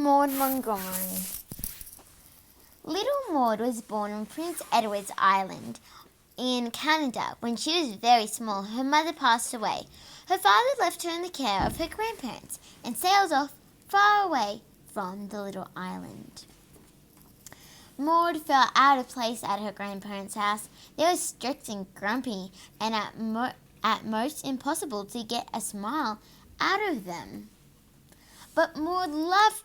Maud Montgomery. Little Maud was born on Prince Edward's Island in Canada. When she was very small, her mother passed away. Her father left her in the care of her grandparents and sailed off far away from the little island. Maud felt out of place at her grandparents' house. They were strict and grumpy, and at most impossible to get a smile out of them. But Maud loved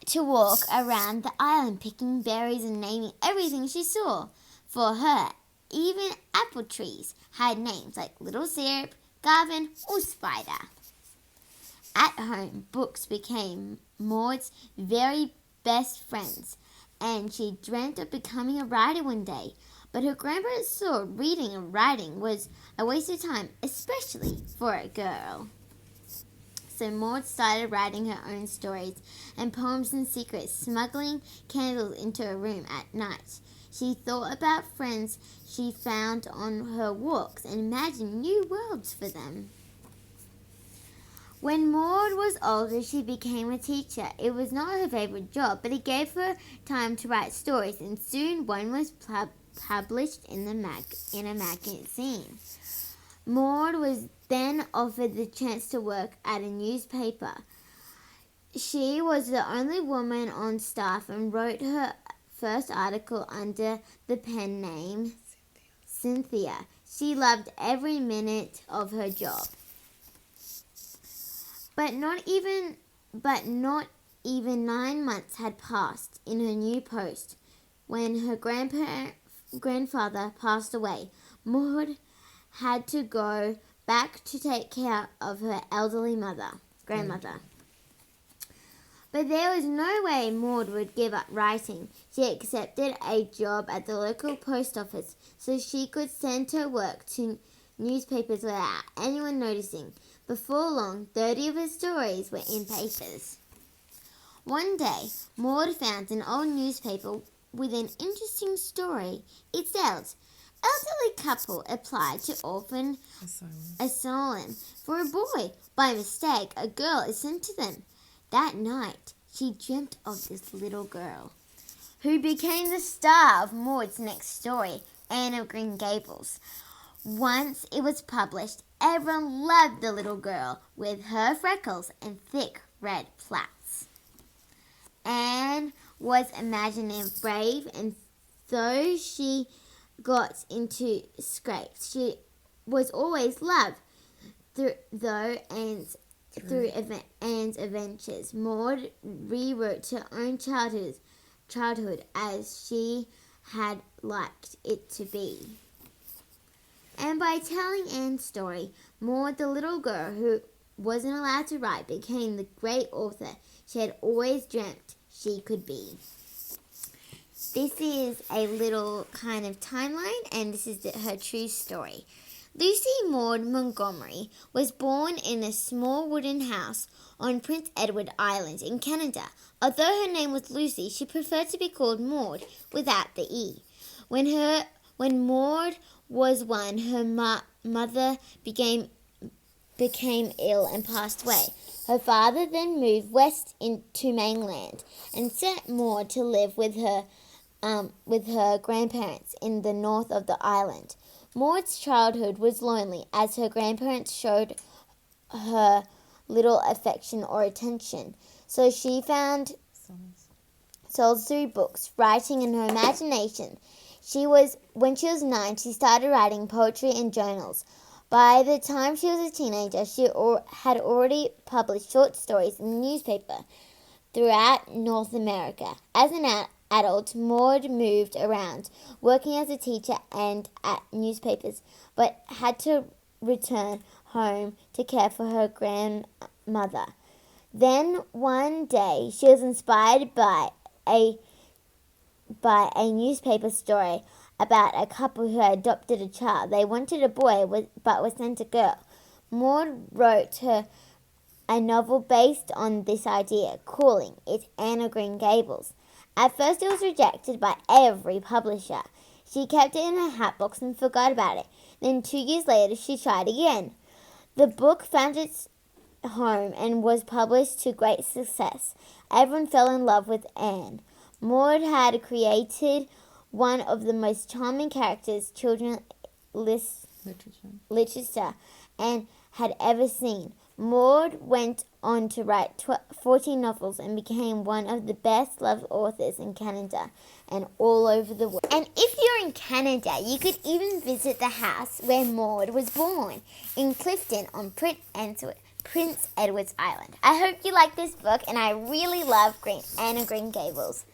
to walk around the island, picking berries and naming everything she saw. For her, even apple trees had names like Little Syrup, Garvin, or Spider. At home, books became Maud's very best friends, and she dreamt of becoming a writer one day. But her grandparents saw reading and writing was a waste of time, especially for a girl. So Maud started writing her own stories and poems in secret, smuggling candles into her room at night. She thought about friends she found on her walks and imagined new worlds for them. When Maud was older, she became a teacher. It was not her favorite job, but it gave her time to write stories, and soon one was published in a magazine. Maud was then offered the chance to work at a newspaper. She was the only woman on staff and wrote her first article under the pen name Cynthia. She loved every minute of her job. But not even 9 months had passed in her new post when her grandfather passed away. Maud had to go back to take care of her elderly grandmother. But there was no way Maud would give up writing. She accepted a job at the local post office so she could send her work to newspapers without anyone noticing. Before long, 30 of her stories were in papers. One day, Maud found an old newspaper with an interesting story. It said, elderly couple applied to orphan asylum for a boy. By mistake, a girl is sent to them. That night, she dreamt of this little girl, who became the star of Maud's next story, Anne of Green Gables. Once it was published, everyone loved the little girl with her freckles and thick red plaits. Anne was imaginative, brave, and though she got into scrapes, she was always loved through Anne's adventures. Maud rewrote her own childhood as she had liked it to be. And by telling Anne's story, Maud, the little girl who wasn't allowed to write, became the great author she had always dreamt she could be. This is a little kind of timeline, and this is her true story. Lucy Maud Montgomery was born in a small wooden house on Prince Edward Island in Canada. Although her name was Lucy, she preferred to be called Maud without the E. When Maud was one, her mother became ill and passed away. Her father then moved west into mainland and sent Maud to live with her grandparents in the north of the island. Maud's childhood was lonely as her grandparents showed her little affection or attention, so she found solace through books, writing, and her imagination. When she was 9, she started writing poetry and journals. By the time she was a teenager, she had already published short stories in the newspaper throughout North America. As an adult, Maud moved around, working as a teacher and at newspapers, but had to return home to care for her grandmother. Then one day, she was inspired by a newspaper story about a couple who had adopted a child. They wanted a boy but were sent a girl. Maud wrote her a novel based on this idea, calling it Anne of Green Gables. At first it was rejected by every publisher. She kept it in her hat box and forgot about it. Then 2 years later she tried again. The book found home and was published to great success. Everyone fell in love with Anne. Maud had created one of the most charming characters children's literature and had ever seen. Maud went on to write 14 novels and became one of the best-loved authors in Canada and all over the world. And if you're in Canada, you could even visit the house where Maud was born, in Clifton on Prince Edward's Island. I hope you like this book, and I really love Anne of Green Gables.